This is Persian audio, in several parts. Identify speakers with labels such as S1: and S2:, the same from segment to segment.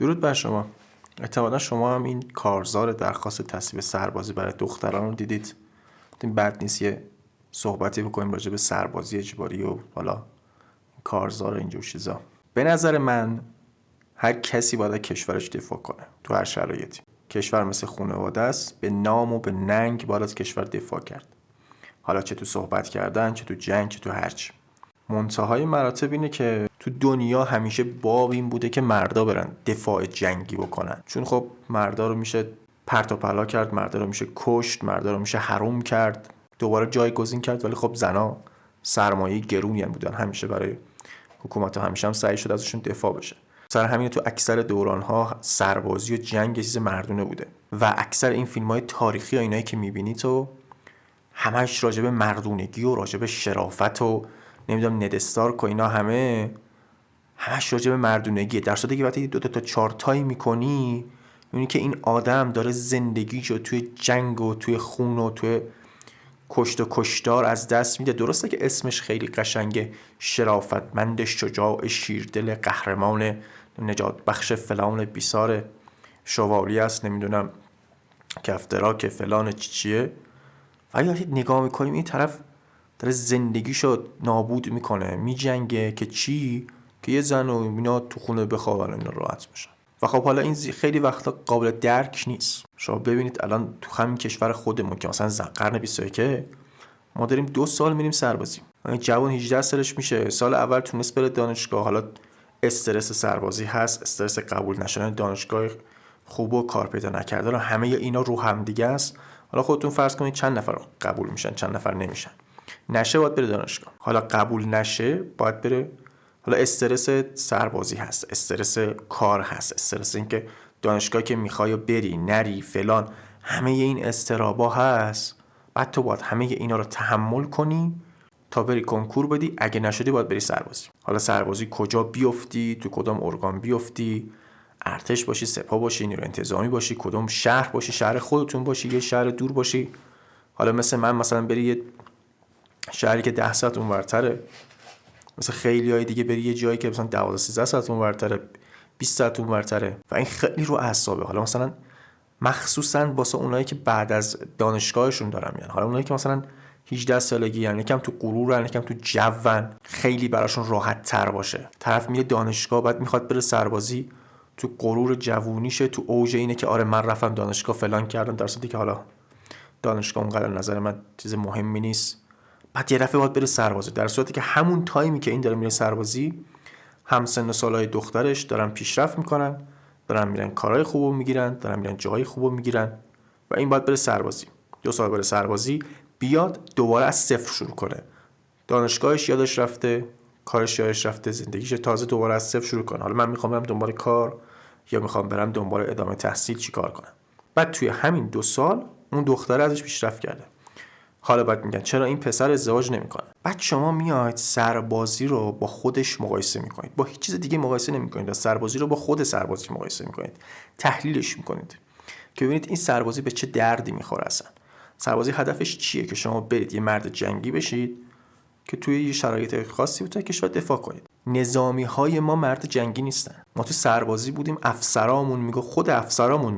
S1: درود بر شما. احتمالا شما هم این کارزار درخواست تصویب سربازی برای دختران رو دیدید. این بد نیست یه صحبتی بکنیم راجع به سربازی اجباری و حالا کارزار اینجور چیزا. به نظر من هر کسی باید کشورش دفاع کنه تو هر شرایطی. کشور مثل خانواده است، به نام و به ننگ باید از کشور دفاع کرد. حالا چه تو صحبت کردن، چه تو جنگ، چه تو هرچی. منتهای مراتب اینه که تو دنیا همیشه باب این بوده که مردا برن دفاع جنگی بکنن، چون خب مردا رو میشه پرت و پلا کرد، مردا رو میشه کشت، مردا رو میشه حروم کرد، دوباره جایگزین کرد. ولی خب زنا سرمایه گرونی بودن همیشه برای حکومت ها، همیشه هم سعی شده ازشون دفاع بشه. سر همین تو اکثر دوران‌ها سربازی و جنگ چیز مردونه بوده و اکثر این فیلم‌های تاریخی و اینایی که می‌بینی تو همش راجب مردونگی و راجب شرافت و نمیدونم ند استارک و اینا همش راجب مردونگیه. در صورتی که وقتی 2 تا 4 تایی میکنی میبینی که این آدم داره زندگیشو توی جنگ و توی خون و توی کشت و کشتار از دست میده. درسته که اسمش خیلی قشنگه، شرافتمند، شجاع، شیردل، قهرمان، نجات بخش، فلان بیسار، شوالی است، نمیدونم کفتراک، فلان چیه. ولی وقتی نگاه میکنیم این طرف داره زندگیشو نابود میکنه، میجنگه که چی؟ که یه زن و اینا تو خونه بخوابن اینا راحت باشن. و خب حالا این خیلی وقتا قابل درک نیست. شما ببینید الان تو همین کشور خودمون که مثلا قرن 21 ما داریم 2 سال میریم سربازی. این جوان 18 سالش میشه، سال اول تونست بره دانشگاه، حالا استرس سربازی هست، استرس قبول نشدن دانشگاه خوب و کار پیدا نکردن و همه اینا رو هم دیگه است. حالا خودتون فرض کنید چند نفر قبول میشن، چند نفر نمیشن. نشه باید بره دانشگاه، حالا قبول نشه باید بره، حالا استرس سربازی هست، استرس کار هست، استرس این که دانشگاه که میخوای بری نری فلان، همه این استرابا هست. بعد تو باید همه اینا رو تحمل کنی تا بری کنکور بدی. اگه نشدی باید بری سربازی. حالا سربازی کجا بیفتی، تو کدام ارگان بیفتی، ارتش باشی، سپاه باشی، نیروی انتظامی باشی، کدام شهر باشی، شهر خودتون باشی، یه شهر دور باشی. حالا مثل من مثلا بری یه شهری که 10 ساعت اونورتره، مثلا خیلی های دیگه بری یه جایی که مثلا 12 13 ساعت اونورتره، 20 ساعت اونورتره و این خیلی رو اعصابه. حالا مثلا مخصوصا واسه اونایی که بعد از دانشگاهشون دارن میان، حالا اونایی که مثلا 18 سالگی یعنی یکم تو غرورن، یکم تو جون، خیلی براشون راحت تر باشه. طرف میره دانشگاه بعد میخواد بره سربازی، تو غرور جوونیشه، تو اوج اینه که آره من رفتم دانشگاه فلان کردم، در صورتی که حالا دانشگاه اونقدر نظر من چیز مهمی نیست. بعد یه دفعه باید بره سربازی، در صورتی که همون تایمی که این داره میره سربازی هم سن و سالای دخترش دارن پیشرفت میکنن، دارن میرن کارهای خوبو میگیرن، دارن میرن جاهای خوبو میگیرن و این باید بره سربازی. 2 سال بره سربازی، بیاد دوباره از صفر شروع کنه. دانشگاهش یادش رفته، کارش یادش رفته، زندگیش تازه دوباره از صفر شروع کنه. حالا من میخوام برم دنبال کار یا میخوام برم دنبال ادامه تحصیل، چیکار کنم؟ بعد توی همین 2 سال اون دختره ازش پیشرفت کرده. حالا بعد میگن چرا این پسر ازدواج نمیکنه؟ بعد شما میاید سربازی رو با خودش مقایسه میکنید، با هیچ چیز دیگه مقایسه نمیکنید، سربازی رو با خود سربازی مقایسه میکنید، تحلیلش میکنید که ببینید این سربازی به چه دردی میخوره. اصلا سربازی هدفش چیه؟ که شما برید یه مرد جنگی بشید که توی یه شرایط خاصی بود کشور دفاع کنید. نظامی های ما مرد جنگی نیستن. ما تو سربازی بودیم، افسرامون میگفت، خود افسرامون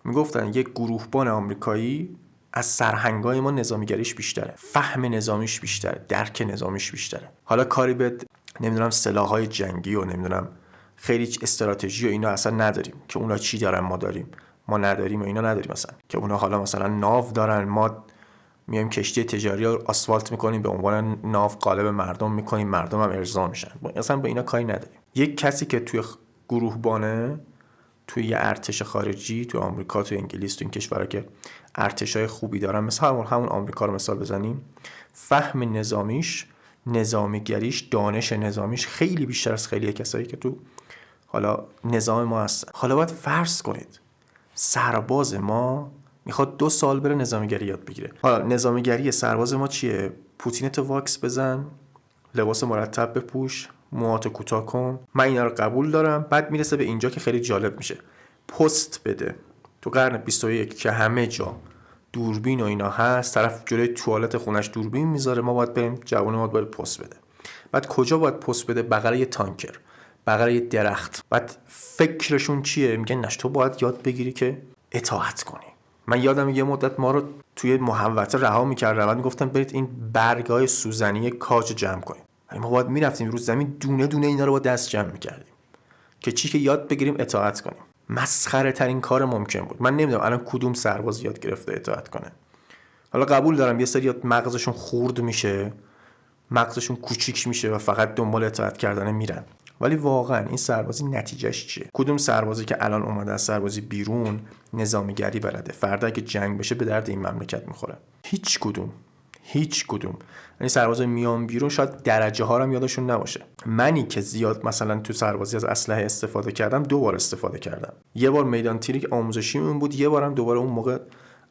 S1: میگفتن یک گروهبان آمریکایی از سرهنگای ما نظامیگریش بیشتره، فهم نظامیش بیشتره، درک نظامیش بیشتره. حالا کاری به نمیدونم سلاح‌های جنگی و نمیدونم خیلی استراتژی و اینا اصلا نداریم که اونا چی دارن ما داریم، ما نداریم و اینا نداریم. مثلا که اونا حالا مثلا ناو دارن، ما میایم کشتی تجاری رو آسفالت میکنیم، به عنوان ناو قالب مردم میکنیم، مردم هم ارضا میشن. اصلا به اینا کاری نداریم. یک کسی که توی گروهبانه، توی یه ارتش خارجی، توی آمریکا، توی انگلیس، توی این کشورها که ارتشای خوبی دارن، مثلا همون آمریکا رو مثال بزنیم، فهم نظامیش، نظامیگریش، دانش نظامیش خیلی بیشتر از خیلی کسایی که تو حالا نظام ما هستن. حالا باید فرض کنید سرباز ما میخواد 2 سال بره نظامیگری یاد بگیره. حالا نظامیگری سرباز ما چیه؟ پوتینتو واکس بزن، لباس مرتب بپوش، موهاتو کوتاه کن. من اینا رو قبول دارم. بعد میرسه به اینجا که خیلی جالب میشه، پست بده. تو قرن 21 که همه جا دوربین و اینا هست، طرف جلوی توالت خونش دوربین میذاره، ما باید بریم، جوون ما باید پست بده. بعد کجا باید پست بده؟ بغل یه تانکر. بغل یه درخت. بعد فکرشون چیه؟ میگن نش تو باید یاد بگیری که اطاعت کنی. من یادم یه مدت ما رو توی محوطه رها می‌کردن و میگفتن برید این برگای سوزنی کاج جمع کنید. ما باید میرفتیم رو زمین دونه دونه اینا رو با دست جمع می‌کردیم که چی؟ که یاد بگیریم اطاعت کنیم. مسخره ترین کار ممکن بود. من نمیدونم الان کدوم سرباز یاد گرفته اطاعت کنه. حالا قبول دارم یه سری مغزشون خورد میشه، مغزشون کوچیک میشه و فقط دنبال اطاعت کردن میرن. ولی واقعا این سربازی نتیجهش چیه؟ کدوم سربازی که الان اومده از سربازی بیرون نظامیگری بلده؟ فردا اگه جنگ بشه به درد این مملکت میخوره؟ هیچ کدوم. یعنی سربازای میان بیرون شاید درجه ها رو هم یادشون نباشه. منی که زیاد مثلا تو سربازی از اسلحه استفاده کردم، 2 بار استفاده کردم. یه بار میدان تیری که آموزشیمون بود، یه بارم دوباره اون موقع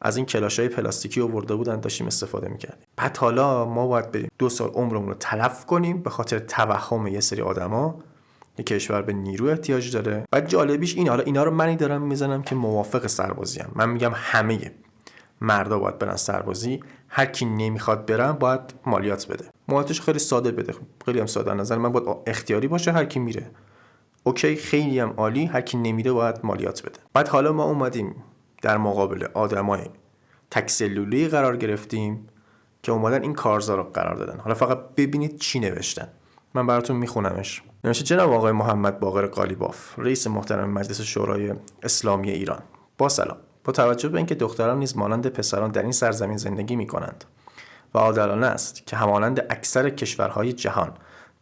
S1: از این کلاشای پلاستیکی آورده بودن داشتیم استفاده می‌کردیم. بعد حالا ما باید بریم 2 سال عمرمون رو تلف کنیم به خاطر توهم یه سری آدما. یه کشور به نیرو احتیاج داره. بعد جالبیش اینه، حالا اینا رو منی دارم میزنم که موافق سربازی ام. من میگم همه مردا باید برن سربازی، هر کی نمیخواد برن باید مالیات بده. مالیاتش خیلی ساده بده، خیلی هم ساده. نظر من باید اختیاری باشه، هر کی میره اوکی، خیلی هم عالی، هر کی نمیره باید مالیات بده. بعد حالا ما اومدیم در مقابل آدمای تک سلولی قرار گرفتیم که اومدن این کارزار رو قرار دادن. حالا فقط ببینید چی نوشتن، من براتون میخونمش. نوشته جناب آقای محمد باقر قالیباف، رئیس محترم مجلس شورای اسلامی ایران: با سلام. با توجه به اینکه دختران نیز مانند پسران در این سرزمین زندگی می‌کنند و عادلانه است که همانند اکثر کشورهای جهان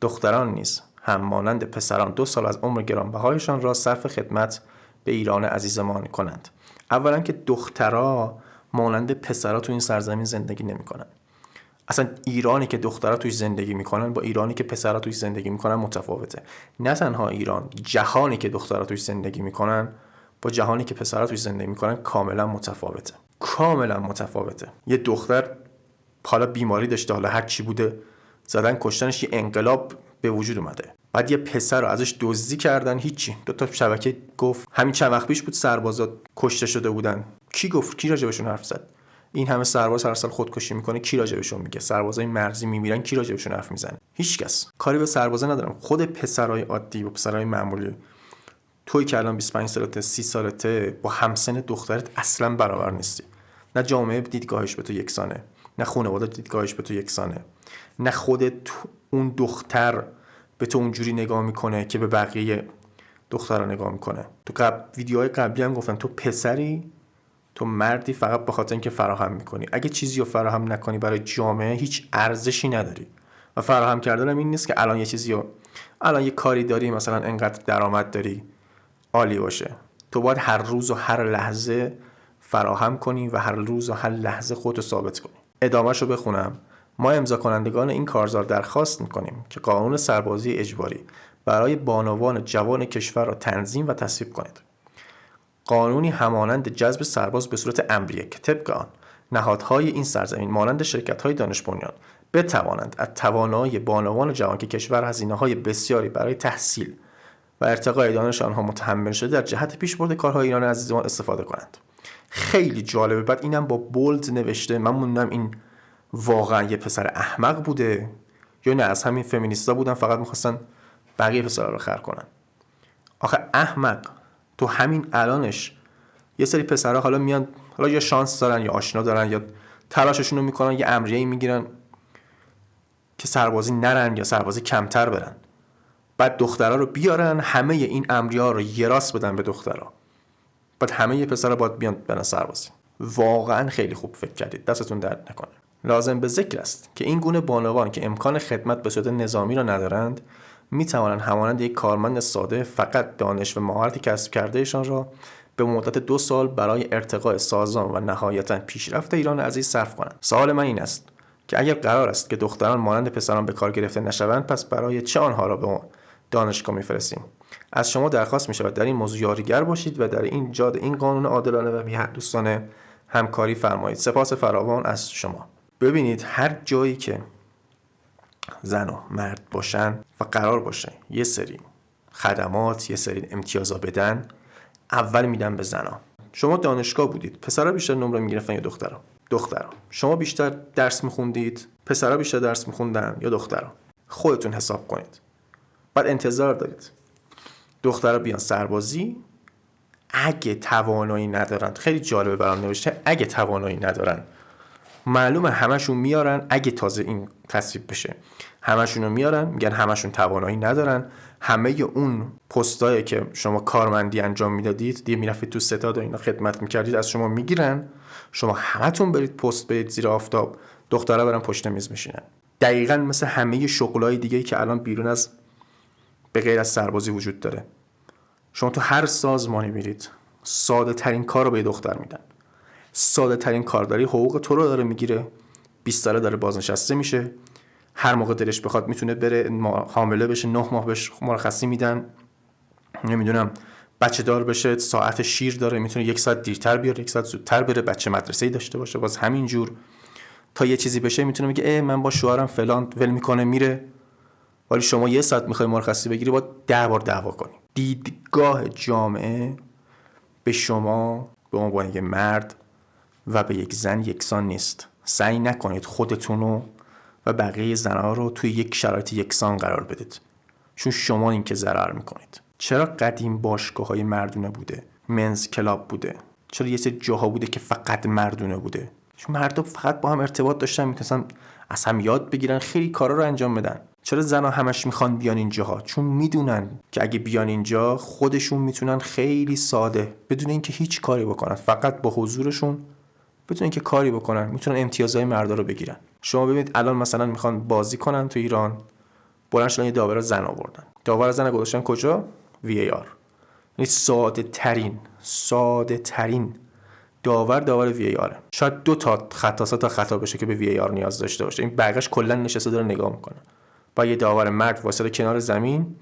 S1: دختران نیز هم مانند پسران 2 سال از عمر گرانبهایشان را صرف خدمت به ایران عزیزمان کنند. اولا که دخترها مانند پسرها تو این سرزمین زندگی نمی‌کنند. اصلا ایرانی که دخترها توش زندگی میکنن با ایرانی که پسرها توش زندگی میکنن متفاوته. نه تنها ایران، جهانی که دخترها توش زندگی میکنن با جهانی که پسرها توش زندگی میکنن کاملا متفاوته. یه دختر حالا بیماری داشته، حالا هر چی بوده، زدن کشتنش، یه انقلاب به وجود اومده. بعد یه پسر رو ازش دزدی کردن، هیچی. 2 تا شبکه گفت همین چند وقت پیش بود سربازا کشته شده بودن. کی گفت؟ کی راجبشون حرف زد؟ این همه سرباز هر سال خودکشی میکنه، کی راجبشون میگه؟ سربازای مرزی میمیرن، کی راجبشون حرف میزنه؟ هیچکس. کاری به سربازا ندارم. خود پسرای عادی و پسرای معمولی، توی که الان 25 سالته، 30 سالته، با همسن دخترت اصلا برابر نیستی. نه جامعه دیدگاهش به تو یکسانه، نه خانواده دیدگاهش به تو یکسانه، نه خودت اون دختر به تو اونجوری نگاه میکنه که به بقیه دخترها نگاه میکنه. تو ویدیوهای قبلی هم گفتم تو پسری، تو مردی فقط به خاطر اینکه فراهم میکنی. اگه چیزی رو فراهم نکنی برای جامعه هیچ ارزشی نداری. و فراهم کردن این نیست که الان یه چیزی رو، الان یه کاری داری، مثلا انقدر درآمد داری، عالی باشه. تو باید هر روز و هر لحظه فراهم کنی و هر روز و هر لحظه خودتو ثابت کنی. ادامه‌شو بخونم. ما امضا کنندگان این کارزار درخواست میکنیم که قانون سربازی اجباری برای بانوان جوان کشور را تنظیم و تصویب کنید. قانونی همانند جذب سرباز به صورت امریه که طبق آن نهادهای این سرزمین مانند شرکت‌های دانش بنیان بتوانند از توانایی بانوان جوان که کشور هزینه‌های بسیاری برای تحصیل و ارتقای دانش آنها متحمل شده در جهت پیشبرد کارهای ایران عزیزمان استفاده کنند. خیلی جالبه. بعد اینم با بولد نوشته. من موندم این واقعا یه پسر احمق بوده یا نه از همین فمینیستا بودن فقط می‌خواستن بقیه پسرا رو خر کنن. آخه احمق، تو همین الانش یه سری پسرها حالا میان، حالا یا شانس دارن یا آشنا دارن یا تلاششون رو میکنن، یه امریه‌ای میگیرن که سربازی نرن یا سربازی کمتر برن. بعد دخترها رو بیارن، همه این امریه‌ها رو یه راست بدن به دخترها. بعد همه یه پسرها باید بیان برن سربازی. واقعا خیلی خوب فکر کردید، دستتون درد نکنه. لازم به ذکر است که این گونه بانوان که امکان خدمت به صورت نظامی را ندارند می توانند همانند یک کارمند ساده فقط دانش و مهارت کسب کردهشان را به مدت 2 سال برای ارتقاء سازمان و نهایتاً پیشرفت ایران عزیز صرف کنند. سوال من این است که اگر قرار است که دختران مانند پسران به کار گرفته نشوند، پس برای چه آنها را به دانشگاه می‌فرستیم؟ از شما درخواست می‌شود در این موضوع یاریگر باشید و در این جاد این قانون عادلانه و میهن‌دوستانه همکاری فرمایید. سپاس فراوان از شما. ببینید هر جایی که زن و مرد باشن و قرار باشه یه سری خدمات، یه سری امتیازا بدن، اول میدن به زنا. شما دانشگاه بودید، پسرها بیشتر نمره میگرفتن یا دخترها؟ دخترها. شما بیشتر درس میخوندید، پسرها بیشتر درس میخوندن یا دخترها؟ خودتون حساب کنید. بعد انتظار دارید دخترها بیان سربازی، اگه توانایی ندارن، خیلی جالبه برام نوشته اگه توانایی ندارن، معلومه همشون میارن، اگه تازه این تصویب بشه همشون رو میارن، میگن همشون توانایی ندارن، همه اون پستایی که شما کارمندی انجام میدادید دیگه میرفتید تو ستاد و اینا خدمت میکردید از شما میگیرن، شما همتون برید پست برید زیر آفتاب، دخترها برن پشت میز بشینن. دقیقاً مثل همه شغلای دیگه‌ای که الان بیرون از به غیر از سربازی وجود داره. شما تو هر سازمانی میرید ساده ترین کار رو به دختر میدن، ساده ترین کارداری حقوق تو رو داره میگیره، 20 ساله داره بازنشسته میشه، هر موقع دلش بخواد میتونه بره حامله بشه، 9 ماه بهش مرخصی میدن، نمیدونم بچه دار بشه، ساعت شیر داره، میتونه 1 ساعت دیرتر بیاره 1 ساعت زودتر بره، بچه مدرسه‌ای داشته باشه، باز همین جور تا یه چیزی بشه میتونه بگه من با شوهرم فلان ول میکنه میره. ولی شما 1 ساعت میخوای مرخصی بگیری با 10 بار دعوا کنی. دیدگاه جامعه به شما به عنوان یک مرد و به یک زن یکسان نیست. سعی نکنید خودتونو و بقیه زنها رو توی یک شرایط یکسان قرار بدید، چون شما این که ضرر میکنید. چرا قدیم باشگاه‌های مردونه بوده، منز کلاب بوده؟ چرا یه سری جاها بوده که فقط مردونه بوده؟ چون مردم فقط با هم ارتباط داشتن، میتونستن از هم یاد بگیرن، خیلی کارا رو انجام بدن. چرا زنها همش میخوان بیان اینجاها؟ چون میدونن که اگه بیان اینجا خودشون میتونن خیلی ساده بدون اینکه هیچ کاری بکنن، فقط با حضورشون بدون اینکه کاری بکنن میتونن امتیازهای مردا رو بگیرن. شما ببینید الان مثلا میخوان بازی کنن تو ایران، بلند شدن یه داور زن آوردن، داور زن گذاشتن کجا؟ VAR. یعنی ساده ترین داور VAR. شاید 2 تا خطا بشه که به VAR نیاز داشته باشه، این بقیه‌اش کلا نشسته داره نگاه میکنه. با یه داور مرد واسه کنار زمین،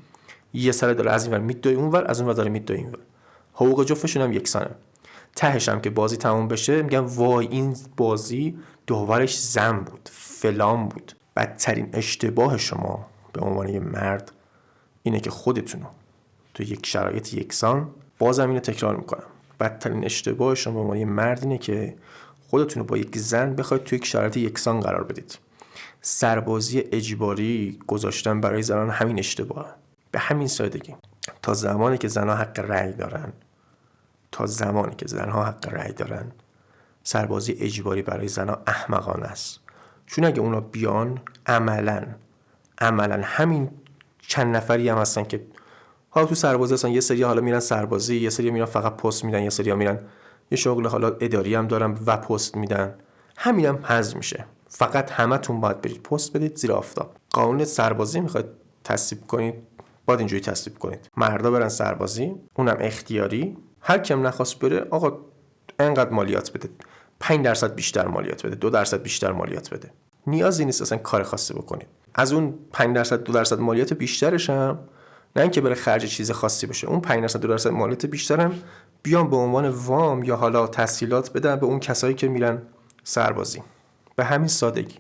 S1: یه سر داره از اینور میدوی اونور، از اونور داره میدوی اینور، حقوق جفتشون هم یکسانه. تهش هم که بازی تموم بشه میگن وای این بازی داورش زن بود فلان بود. بدترین اشتباه شما به عنوان یه مرد اینه که خودتونو تو یک شرایط یکسان، بازم اینو تکرار میکنم، بدترین اشتباه شما به عنوان یه مرد اینه که خودتونو با یک زن بخواید تو یک شرایط یکسان قرار بدید. سربازی اجباری گذاشتن برای زنان همین اشتباهه، به همین سادگی. تا زمانی که زنها حق رأی دارن سربازی اجباری برای زنها احمقانه است. چون اگه اونا بیان عملاً همین چند نفری هم هستن که حالا تو سربازی هستن، یه سری حالا میرن سربازی، یه سری میرن فقط پست میدن، یه سری ها میرن یه شغل حالا اداری هم دارن و پست میدن، همین هم حذف میشه. فقط همتون باید برید پست بدید زیر آفتاب. قانون سربازی میخواید تصویب کنید، باید اینجوری تصویب کنید مردا برن سربازی، اونم اختیاری، هر کیم نخواست بره آقا انقدر مالیات بده، 5% بیشتر مالیات بده، 2% بیشتر مالیات بده. نیازی نیست اصلا کار خاصی بکنید. از اون 5% 2% مالیات بیشترش هم نه اینکه بره خرج چیز خاصی بشه، اون 5% 2% مالیات بیشترم بیان به عنوان وام یا حالا تسهیلات بدن به اون کسایی که میرن سربازی. به همین سادگی.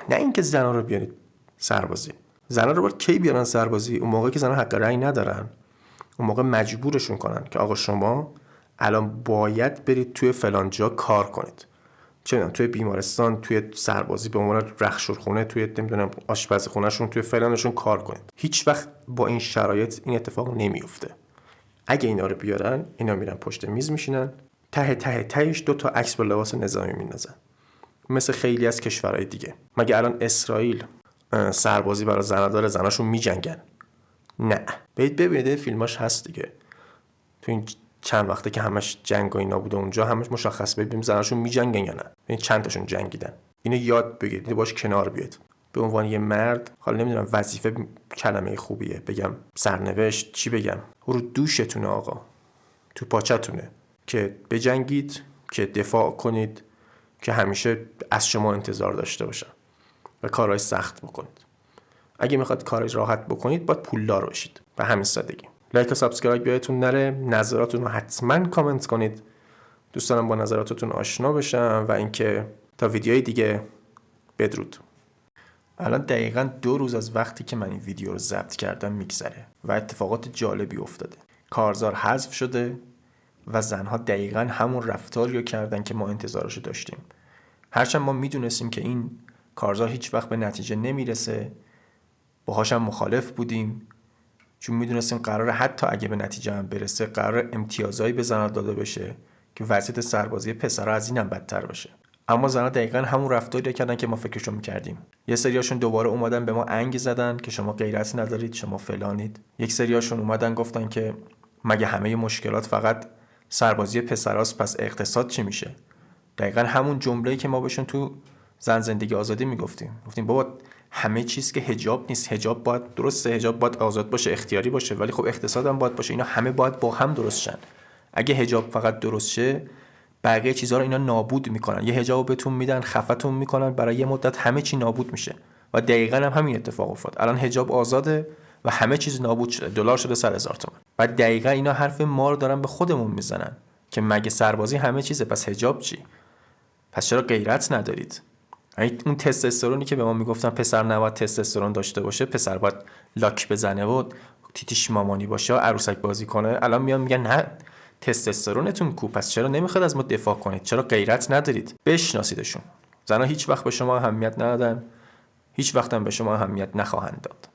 S1: نه اینکه زنا رو بیارید سربازی. زنا رو باید کی بیارن سربازی؟ اون موقعی که زنا حق رأی ندارن، اون موقع مجبورشون کنن که آقا شما الان باید برید توی فلان جا کار کنید، چه میدونم توی بیمارستان، توی سربازی به عنوان رخشورخونه، توی نمیدونم آشپزخونهشون، توی فلانشون کار کنید. هیچ وقت با این شرایط این اتفاق نمیفته. اگه اینا رو بیارن، اینا میرن پشت میز میشینن، تهش 2 تا عکس با لباس نظامی میندازن، مثل خیلی از کشورهای دیگه. مگه الان اسرائیل سربازی برای زنا داره؟ زناشون میجنگن؟ نه. ببینید فیلماش هست دیگه، تو این چند وقته که همش جنگ و اینا بوده اونجا همش مشخص ببینیم زناشون میجنگن یا نه. این چند تاشون جنگیدن. اینو یاد بگیرید، باش کنار بیاید. به عنوان یه مرد، حالا نمیدونم وظیفه کلمه خوبیه بگم، سرنوشت چی بگم، رو دوشتونه آقا، تو پاچتونه که بجنگید، که دفاع کنید، که همیشه از شما انتظار داشته باشن و کارهای سخت بکنید. اگه میخواد کارهای راحت بکنید باید پولدار باشید. به همین سادگی. لایک و سابسکرایب یادتون نره، نظراتتون رو حتما کامنت کنید. دوست دارم با نظراتتون آشنا بشم و اینکه تا ویدیوهای دیگه بدرود. الان دقیقاً 2 روز از وقتی که من این ویدیو رو ضبط کردم میگذره و اتفاقات جالبی افتاده. کارزار حذف شده و زنها دقیقاً همون رفتاری رو کردن که ما انتظارشو داشتیم. هرچند ما میدونستیم که این کارزار هیچ وقت به نتیجه نمیرسه، باهاش هم مخالف بودیم، چون میدونستیم قراره حتی اگه به نتیجه هم برسه قراره امتیازایی به زنها داده بشه که وضعیت سربازی پسرها از اینم بدتر بشه. اما زنها دقیقاً همون رفتاری کردن که ما فکرشو می‌کردیم. یه سریاشون دوباره اومدن به ما انگ زدن که شما غیرت ندارید، شما فلانید. یک سریاشون اومدن گفتن که مگه همه مشکلات فقط سربازی پسراست، پس اقتصاد چی میشه؟ دقیقاً همون جمله‌ای که ما بهشون تو زن زندگی آزادی میگفتیم. گفتیم بابا همه چیز که حجاب نیست، حجاب باید درسته، حجاب باید آزاد باشه، اختیاری باشه، ولی خب اقتصاد هم باید باشه. اینا همه باید با هم درست شن. اگه حجاب فقط درست شه، بقیه چیزها رو اینا نابود میکنن. یه حجابو بهتون میدن، خفتون میکنن، برای یه مدت همه چی نابود میشه. و دقیقاً هم همین اتفاق افتاد. الان حجاب آزاده و همه چیز نابود شده. دلار شده 100,000 تومان. و دقیقاً اینا حرف ما رو دارن به خودمون میزنن که مگه سربازی همه چیزه، پس حجاب چی؟ پس چرا غیرت ندارید؟ اون تستوسترونی که به ما میگفتن پسر نباید تستوسترون داشته باشه، پسر باید لاک بزنه و تیتیش مامانی باشه و عروسک بازی کنه، الان میان میگن نه تستوسترونتون کو، پس چرا نمیخواد از ما دفاع کنید؟ چرا غیرت ندارید؟ بشناسیدشون. زنها هیچ وقت به شما اهمیت ندادن، هیچ وقت هم به شما اهمیت نخواهند داد.